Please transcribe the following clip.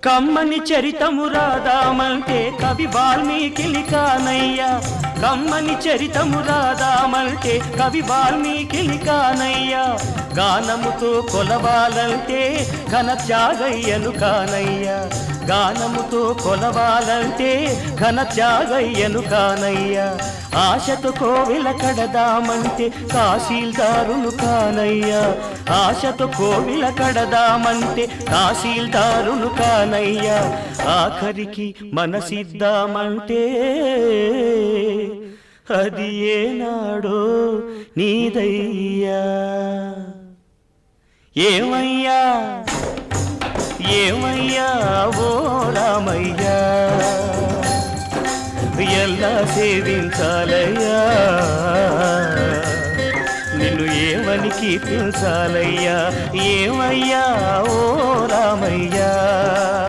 కమ్మని చరితము రాదామంటే కవి వాల్మీకి కానయ్యా కమ్మని చరితము రాదామంటే కవి వాల్మీకి కానయ్యా గానముతో కొలవాలంటే ఘన త్యాగయ్యను కానయ్యా గానముతో కొలవాలంటే ఘన త్యాగయ్యను కానయ్యా ఆశతో కోవిల కడదామంటే తహసీల్దారును కానయ్యా ఆశతో కోవిల కడదామంటే తహసీల్దారును కానయ్యా ఆఖరికి మనసిద్దామంటే అది ఏనాడో నీదయ్యా ఏమయ్యా ఏమయ్యా ఓ రామయ్యా ఎలా సేవించాలయ్యా నిన్ను ఏమని కీర్తించాలయ్యా ఏమయ్యా ఓ రామయ్యా